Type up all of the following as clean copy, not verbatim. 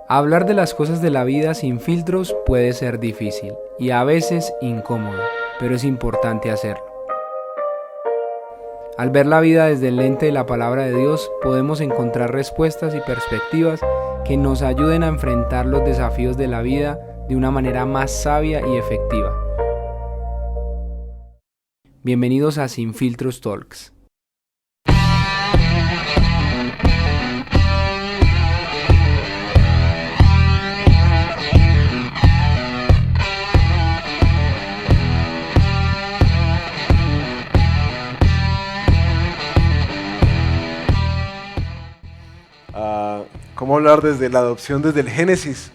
Hablar de las cosas de la vida sin filtros puede ser difícil y a veces incómodo, pero es importante hacerlo. Al ver la vida desde el lente de la palabra de Dios, podemos encontrar respuestas y perspectivas que nos ayuden a enfrentar los desafíos de la vida de una manera más sabia y efectiva. Bienvenidos a Sin Filtros Talks. ¿Cómo hablar desde la adopción, desde el Génesis?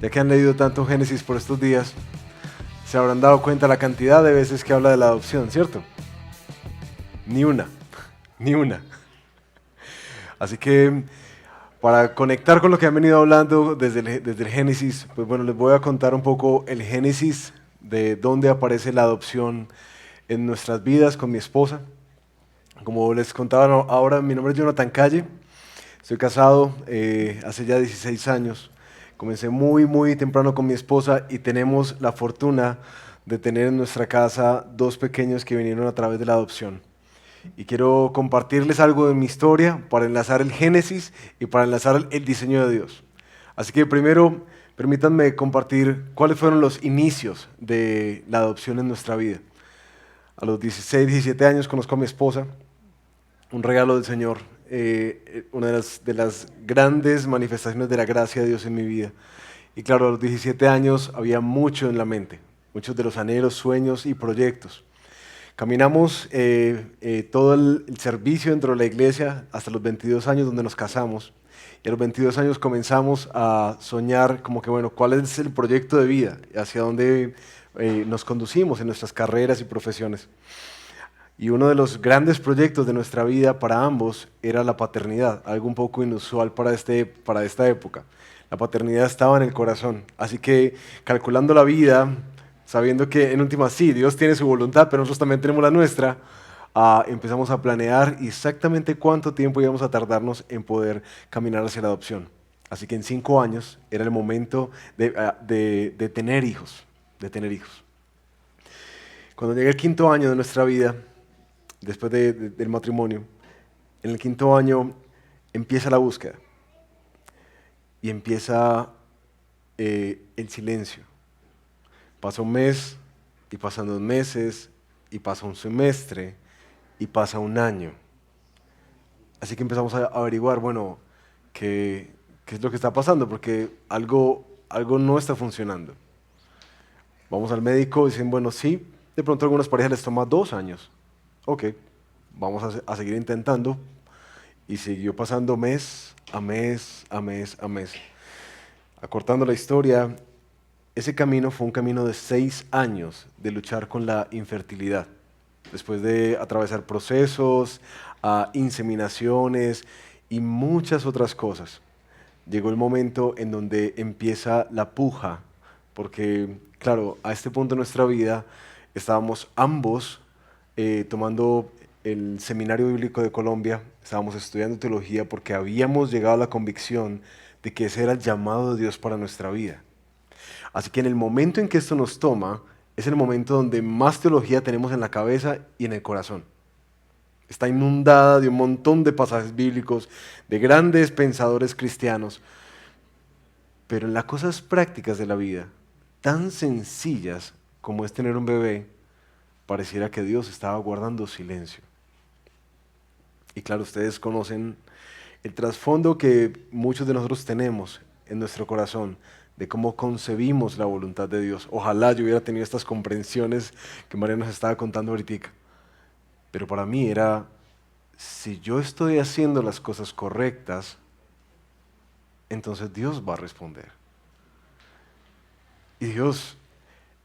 Ya que han leído tanto Génesis por estos días, se habrán dado cuenta la cantidad de veces que habla de la adopción, ¿cierto? Ni una, ni una. Así que para conectar con lo que han venido hablando desde el Génesis, pues bueno, les voy a contar un poco el Génesis de dónde aparece la adopción en nuestras vidas con mi esposa. Como les contaba ahora, mi nombre es Jonathan Calle. Estoy casado hace ya 16 años. Comencé muy temprano con mi esposa y tenemos la fortuna de tener en nuestra casa dos pequeños que vinieron a través de la adopción. Y quiero compartirles algo de mi historia para enlazar el Génesis y para enlazar el diseño de Dios. Así que primero, permítanme compartir cuáles fueron los inicios de la adopción en nuestra vida. A los 16, 17 años conozco a mi esposa, un regalo del Señor. Una de las grandes manifestaciones de la gracia de Dios en mi vida. Y claro, a los 17 años había mucho en la mente, muchos de los anhelos, sueños y proyectos. Caminamos todo el servicio dentro de la iglesia hasta los 22 años donde nos casamos. Y a los 22 años comenzamos a soñar como que, bueno, ¿cuál es el proyecto de vida? ¿Hacia dónde nos conducimos en nuestras carreras y profesiones? Y uno de los grandes proyectos de nuestra vida para ambos era la paternidad, algo un poco inusual para esta época. La paternidad estaba en el corazón, así que calculando la vida, sabiendo que en última sí, Dios tiene su voluntad, pero nosotros también tenemos la nuestra, empezamos a planear exactamente cuánto tiempo íbamos a tardarnos en poder caminar hacia la adopción. Así que en 5 años era el momento de tener hijos, Cuando llegué el 5.º año de nuestra vida, después del matrimonio, en el 5.º año empieza la búsqueda y empieza el silencio. Pasa un mes y pasan 2 meses y pasa un semestre y pasa un año. Así que empezamos a averiguar, bueno, qué es lo que está pasando, porque algo no está funcionando. Vamos al médico y dicen, bueno, sí, de pronto a algunas parejas les toma 2 años. Ok, vamos a seguir intentando. Y siguió pasando mes a mes. Acortando la historia, ese camino fue un camino de 6 años de luchar con la infertilidad. Después de atravesar procesos, inseminaciones y muchas otras cosas, llegó el momento en donde empieza la puja, porque, claro, a este punto de nuestra vida estábamos ambos tomando el Seminario Bíblico de Colombia, estábamos estudiando teología porque habíamos llegado a la convicción de que ese era el llamado de Dios para nuestra vida. Así que en el momento en que esto nos toma, es el momento donde más teología tenemos en la cabeza y en el corazón. Está inundada de un montón de pasajes bíblicos, de grandes pensadores cristianos, pero en las cosas prácticas de la vida, tan sencillas como es tener un bebé, pareciera que Dios estaba guardando silencio. Y claro, ustedes conocen el trasfondo que muchos de nosotros tenemos en nuestro corazón de cómo concebimos la voluntad de Dios. Ojalá yo hubiera tenido estas comprensiones que María nos estaba contando ahorita. Pero para mí era, si yo estoy haciendo las cosas correctas, entonces Dios va a responder. Y Dios,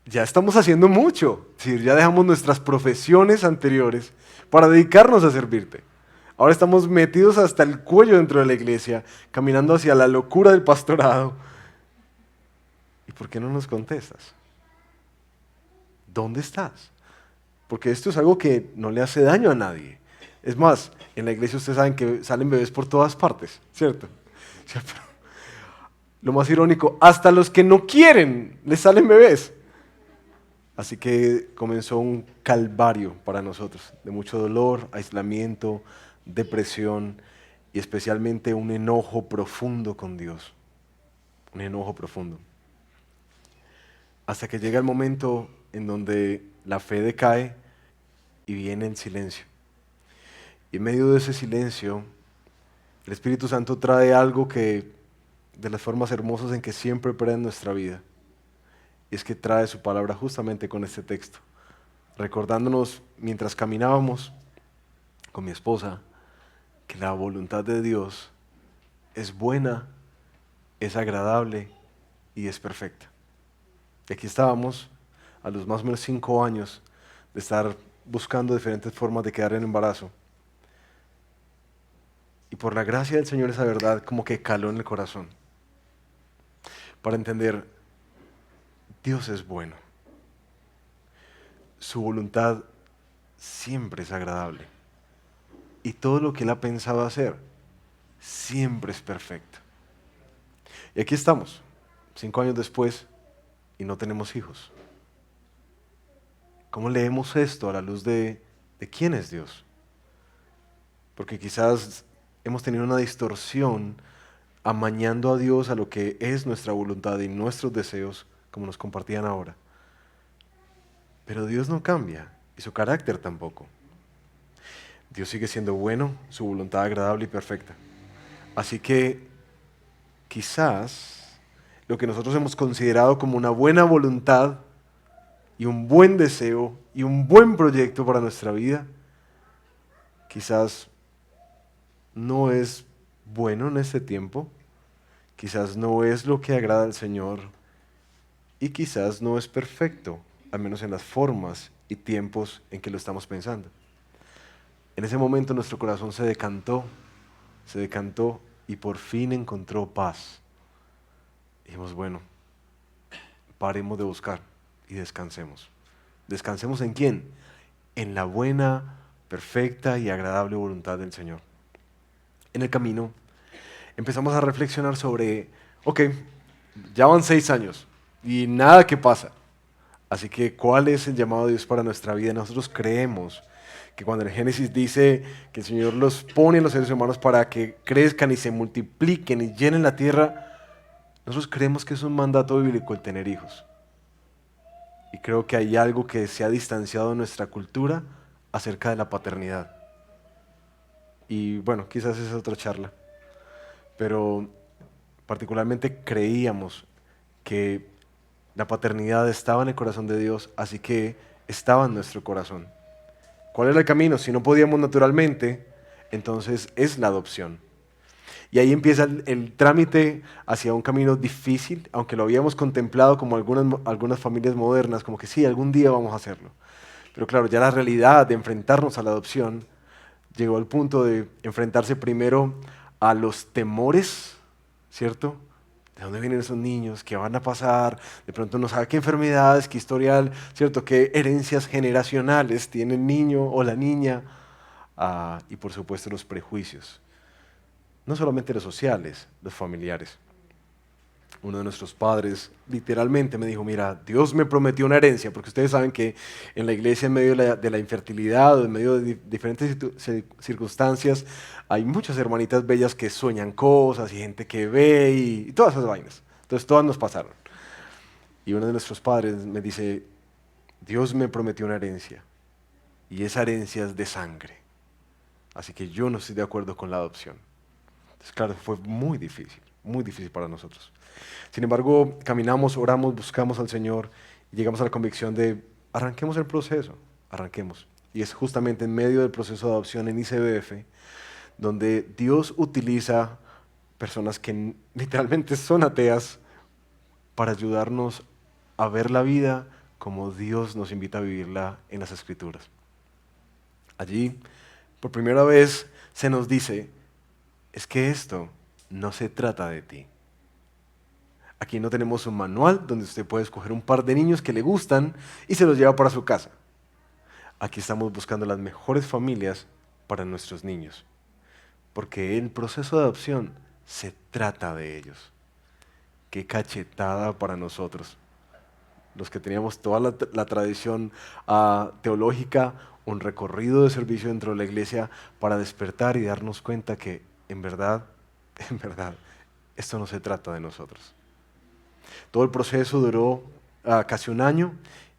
ya estamos haciendo mucho. Es decir, ya dejamos nuestras profesiones anteriores para dedicarnos a servirte. Ahora estamos metidos hasta el cuello dentro de la iglesia, caminando hacia la locura del pastorado. ¿Y por qué no nos contestas? ¿Dónde estás? Porque esto es algo que no le hace daño a nadie. Es más, en la iglesia ustedes saben que salen bebés por todas partes, ¿cierto? Lo más irónico, hasta los que no quieren les salen bebés. Así que comenzó un calvario para nosotros, de mucho dolor, aislamiento, depresión y especialmente un enojo profundo con Dios. Un enojo profundo. Hasta que llega el momento en donde la fe decae y viene el silencio. Y en medio de ese silencio, el Espíritu Santo trae algo que, de las formas hermosas en que siempre opera en nuestra vida, y es que trae su palabra justamente con este texto, recordándonos mientras caminábamos con mi esposa que la voluntad de Dios es buena, es agradable y es perfecta. Y aquí estábamos, a los más o menos 5 años de estar buscando diferentes formas de quedar en embarazo. Y por la gracia del Señor esa verdad como que caló en el corazón. Para entender, Dios es bueno. Su voluntad siempre es agradable. Y todo lo que Él ha pensado hacer siempre es perfecto. Y aquí estamos, 5 años después, y no tenemos hijos. ¿Cómo leemos esto a la luz de quién es Dios? Porque quizás hemos tenido una distorsión amañando a Dios a lo que es nuestra voluntad y nuestros deseos, como nos compartían ahora. Pero Dios no cambia y su carácter tampoco. Dios sigue siendo bueno, su voluntad agradable y perfecta. Así que quizás lo que nosotros hemos considerado como una buena voluntad y un buen deseo y un buen proyecto para nuestra vida, quizás no es bueno en este tiempo, quizás no es lo que agrada al Señor y quizás no es perfecto, al menos en las formas y tiempos en que lo estamos pensando. En ese momento nuestro corazón se decantó y por fin encontró paz. Dijimos, bueno, paremos de buscar y descansemos. ¿Descansemos en quién? En la buena, perfecta y agradable voluntad del Señor. En el camino empezamos a reflexionar sobre, ok, ya van 6 años y nada que pasa. Así que, ¿cuál es el llamado de Dios para nuestra vida? Nosotros creemos que cuando el Génesis dice que el Señor los pone en los seres humanos para que crezcan y se multipliquen y llenen la tierra, nosotros creemos que es un mandato bíblico el tener hijos. Y creo que hay algo que se ha distanciado de nuestra cultura acerca de la paternidad. Y bueno, quizás esa es otra charla. Pero particularmente creíamos que la paternidad estaba en el corazón de Dios, así que estaba en nuestro corazón. ¿Cuál era el camino? Si no podíamos naturalmente, entonces es la adopción. Y ahí empieza el trámite hacia un camino difícil, aunque lo habíamos contemplado como algunas familias modernas, como que sí, algún día vamos a hacerlo. Pero claro, ya la realidad de enfrentarnos a la adopción llegó al punto de enfrentarse primero a los temores, ¿cierto? ¿De dónde vienen esos niños? ¿Qué van a pasar? De pronto no sabe qué enfermedades, qué historial, ¿cierto? ¿Qué herencias generacionales tiene el niño o la niña? Y por supuesto los prejuicios. No solamente los sociales, los familiares. Uno de nuestros padres literalmente me dijo, mira, Dios me prometió una herencia, porque ustedes saben que en la iglesia, en medio de la infertilidad o en medio de diferentes circunstancias, hay muchas hermanitas bellas que sueñan cosas y gente que ve y todas esas vainas. Entonces todas nos pasaron. Y uno de nuestros padres me dice, Dios me prometió una herencia y esa herencia es de sangre. Así que yo no estoy de acuerdo con la adopción. Entonces, claro, fue muy difícil para nosotros. Sin embargo, caminamos, oramos, buscamos al Señor y llegamos a la convicción de arranquemos el proceso, arranquemos. Y es justamente en medio del proceso de adopción en ICBF donde Dios utiliza personas que literalmente son ateas para ayudarnos a ver la vida como Dios nos invita a vivirla en las Escrituras. Allí, por primera vez, se nos dice, es que esto no se trata de ti. Aquí no tenemos un manual donde usted puede escoger un par de niños que le gustan y se los lleva para su casa. Aquí estamos buscando las mejores familias para nuestros niños, porque el proceso de adopción se trata de ellos. qué cachetada para nosotros. Los que teníamos toda la tradición teológica, un recorrido de servicio dentro de la iglesia para despertar y darnos cuenta que en verdad, en verdad, esto no se trata de nosotros. Todo el proceso duró casi un año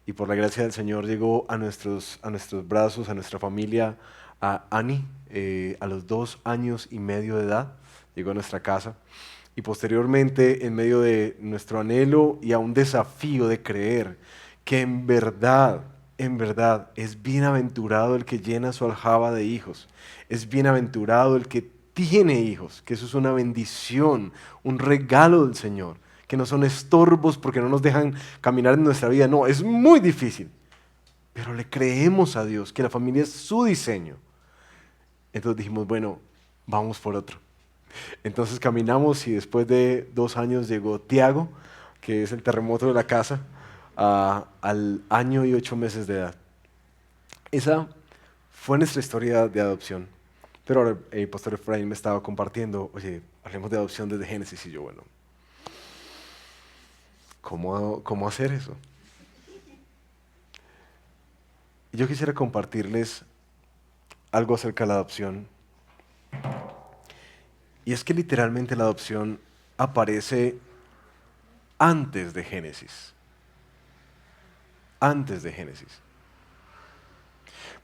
y por la gracia del Señor llegó a nuestros brazos, a nuestra familia, a Annie, a los 2 años y medio de edad, llegó a nuestra casa. Y posteriormente, en medio de nuestro anhelo y a un desafío de creer que en verdad, es bienaventurado el que llena su aljaba de hijos, es bienaventurado el que tiene hijos, que eso es una bendición, un regalo del Señor, que no son estorbos porque no nos dejan caminar en nuestra vida, no, es muy difícil, pero le creemos a Dios que la familia es su diseño. Entonces dijimos, bueno, vamos por otro. Entonces caminamos y después de 2 años llegó Tiago, que es el terremoto de la casa, al año y 8 meses de edad. Esa fue nuestra historia de adopción. Pero ahora el pastor Efraín me estaba compartiendo, oye, hablemos de adopción desde Génesis. Y yo, bueno, ¿cómo hacer eso? Y yo quisiera compartirles algo acerca de la adopción. Y es que literalmente la adopción aparece antes de Génesis. Antes de Génesis.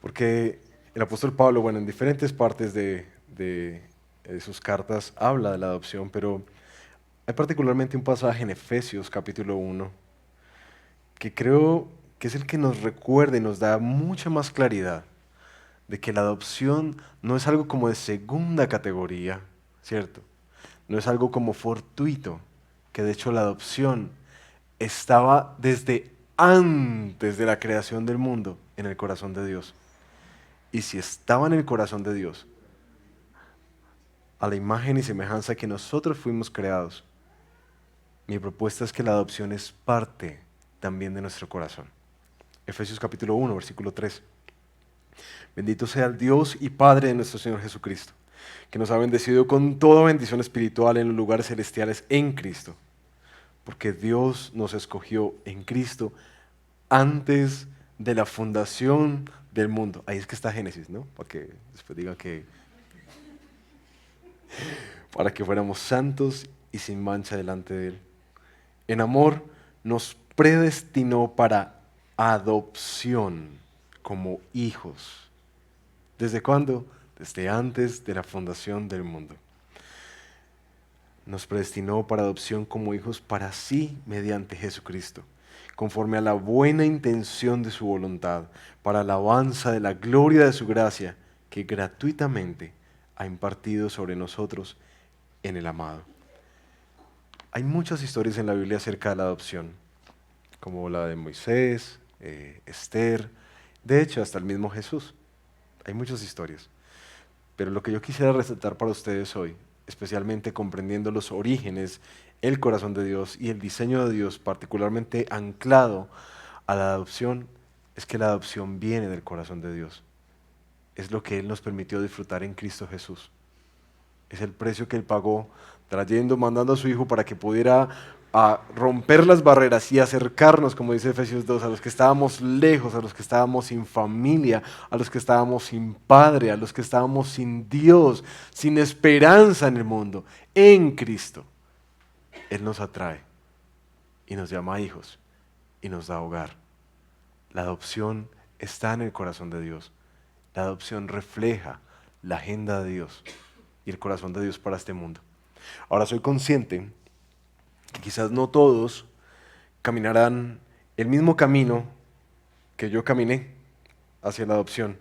Porque el apóstol Pablo, bueno, en diferentes partes de sus cartas habla de la adopción, pero hay particularmente un pasaje en Efesios capítulo 1 que creo que es el que nos recuerda y nos da mucha más claridad de que la adopción no es algo como de segunda categoría, ¿cierto? No es algo como fortuito, que de hecho la adopción estaba desde antes de la creación del mundo en el corazón de Dios. Y si estaba en el corazón de Dios, a la imagen y semejanza que nosotros fuimos creados, mi propuesta es que la adopción es parte también de nuestro corazón. Efesios capítulo 1, versículo 3. Bendito sea el Dios y Padre de nuestro Señor Jesucristo, que nos ha bendecido con toda bendición espiritual en los lugares celestiales en Cristo, porque Dios nos escogió en Cristo antes de la fundación del mundo. Ahí es que está Génesis, ¿no? Para que después digan que para que fuéramos santos y sin mancha delante de Él. En amor nos predestinó para adopción como hijos. ¿Desde cuándo? Desde antes de la fundación del mundo. Nos predestinó para adopción como hijos para sí mediante Jesucristo, conforme a la buena intención de su voluntad, para alabanza de la gloria de su gracia, que gratuitamente ha impartido sobre nosotros en el amado. Hay muchas historias en la Biblia acerca de la adopción, como la de Moisés, Esther, de hecho hasta el mismo Jesús. Hay muchas historias. Pero lo que yo quisiera resaltar para ustedes hoy, especialmente comprendiendo los orígenes, el corazón de Dios y el diseño de Dios, particularmente anclado a la adopción, es que la adopción viene del corazón de Dios. Es lo que Él nos permitió disfrutar en Cristo Jesús. Es el precio que Él pagó, mandando a su Hijo para que pudiera romper las barreras y acercarnos, como dice Efesios 2, a los que estábamos lejos, a los que estábamos sin familia, a los que estábamos sin Padre, a los que estábamos sin Dios, sin esperanza en el mundo. En Cristo, Él nos atrae y nos llama hijos y nos da hogar. La adopción está en el corazón de Dios. La adopción refleja la agenda de Dios y el corazón de Dios para este mundo. Ahora soy consciente que quizás no todos caminarán el mismo camino que yo caminé hacia la adopción.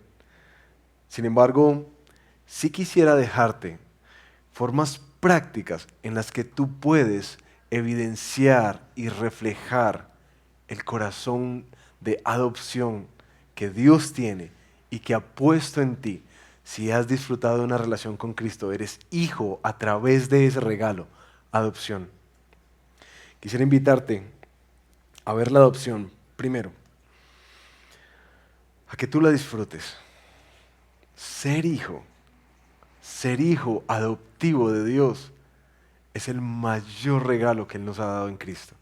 Sin embargo, sí quisiera dejarte formas prácticas en las que tú puedes evidenciar y reflejar el corazón de adopción que Dios tiene y que ha puesto en ti. Si has disfrutado de una relación con Cristo, eres hijo a través de ese regalo, adopción. Quisiera invitarte a ver la adopción, primero, a que tú la disfrutes. Ser hijo adoptivo de Dios, es el mayor regalo que Él nos ha dado en Cristo.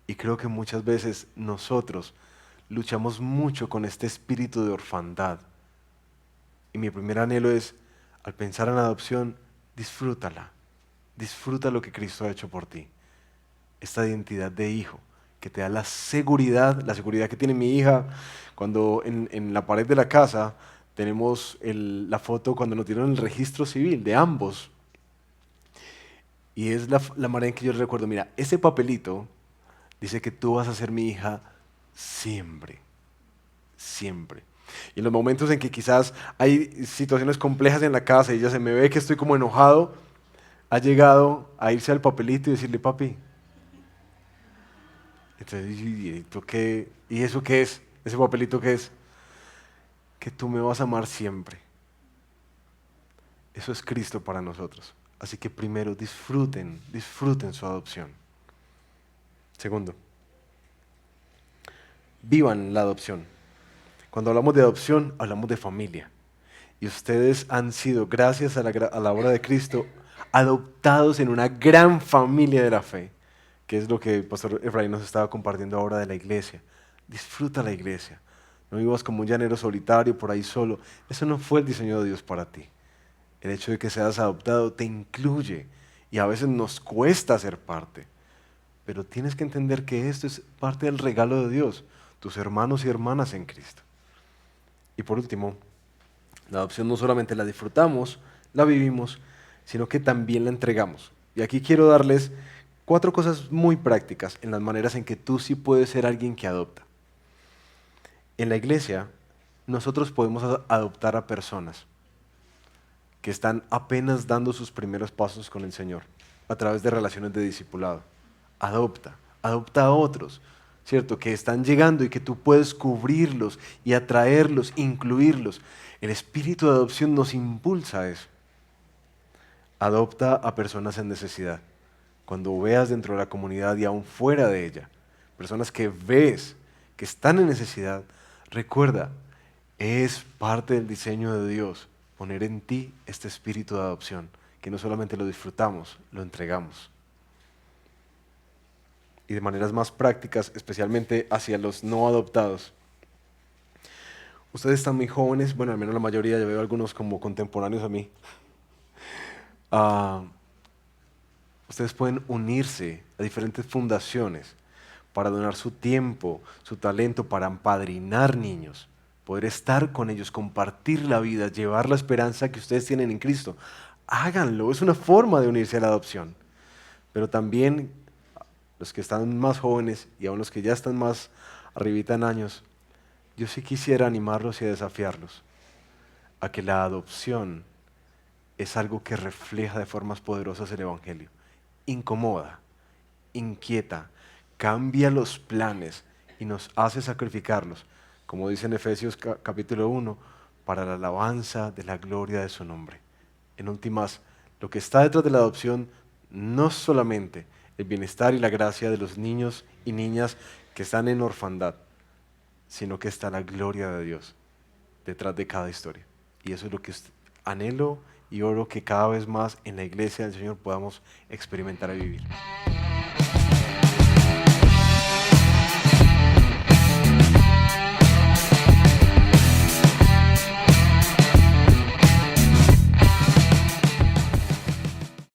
Y creo que muchas veces nosotros luchamos mucho con este espíritu de orfandad. Y mi primer anhelo es, al pensar en la adopción, disfrútala. Disfruta lo que Cristo ha hecho por ti. Esta identidad de hijo que te da la seguridad que tiene mi hija cuando en la pared de la casa tenemos la foto cuando nos dieron el registro civil de ambos. Y es la manera en que yo recuerdo, mira, ese papelito dice que tú vas a ser mi hija siempre, siempre. Y en los momentos en que quizás hay situaciones complejas en la casa y ella se me ve que estoy como enojado, ha llegado a irse al papelito y decirle, papi. Entonces, ¿y eso qué es? ¿Ese papelito qué es? Que tú me vas a amar siempre. Eso es Cristo para nosotros. Así que primero disfruten su adopción. Segundo, vivan la adopción. Cuando hablamos de adopción, hablamos de familia. Y ustedes han sido, gracias a la obra de Cristo, adoptados en una gran familia de la fe, que es lo que el pastor Efraín nos estaba compartiendo ahora de la iglesia. Disfruta la iglesia. No vivas como un llanero solitario por ahí solo. Eso no fue el diseño de Dios para ti. El hecho de que seas adoptado te incluye y a veces nos cuesta ser parte. Pero tienes que entender que esto es parte del regalo de Dios, tus hermanos y hermanas en Cristo. Y por último, la adopción no solamente la disfrutamos, la vivimos, sino que también la entregamos. Y aquí quiero darles 4 cosas muy prácticas en las maneras en que tú sí puedes ser alguien que adopta. En la iglesia, nosotros podemos adoptar a personas que están apenas dando sus primeros pasos con el Señor a través de relaciones de discipulado. Adopta a otros, ¿cierto? Que están llegando y que tú puedes cubrirlos y atraerlos, incluirlos. El espíritu de adopción nos impulsa a eso. Adopta a personas en necesidad. Cuando veas dentro de la comunidad y aún fuera de ella, personas que ves que están en necesidad, recuerda, es parte del diseño de Dios poner en ti este espíritu de adopción, que no solamente lo disfrutamos, lo entregamos. Y de maneras más prácticas, especialmente hacia los no adoptados. Ustedes están muy jóvenes, bueno, al menos la mayoría, yo veo algunos como contemporáneos a mí. Ustedes pueden unirse a diferentes fundaciones para donar su tiempo, su talento, para empadrinar niños, poder estar con ellos, compartir la vida, llevar la esperanza que ustedes tienen en Cristo. Háganlo, es una forma de unirse a la adopción. Pero también los que están más jóvenes y aún los que ya están más arribita en años, yo sí quisiera animarlos y desafiarlos a que la adopción es algo que refleja de formas poderosas el Evangelio. Incomoda, inquieta, cambia los planes y nos hace sacrificarlos, como dice en Efesios capítulo 1, para la alabanza de la gloria de su nombre. En últimas, lo que está detrás de la adopción no es solamente el bienestar y la gracia de los niños y niñas que están en orfandad, sino que está la gloria de Dios detrás de cada historia. Y eso es lo que anhelo y oro que cada vez más en la iglesia del Señor podamos experimentar y vivir.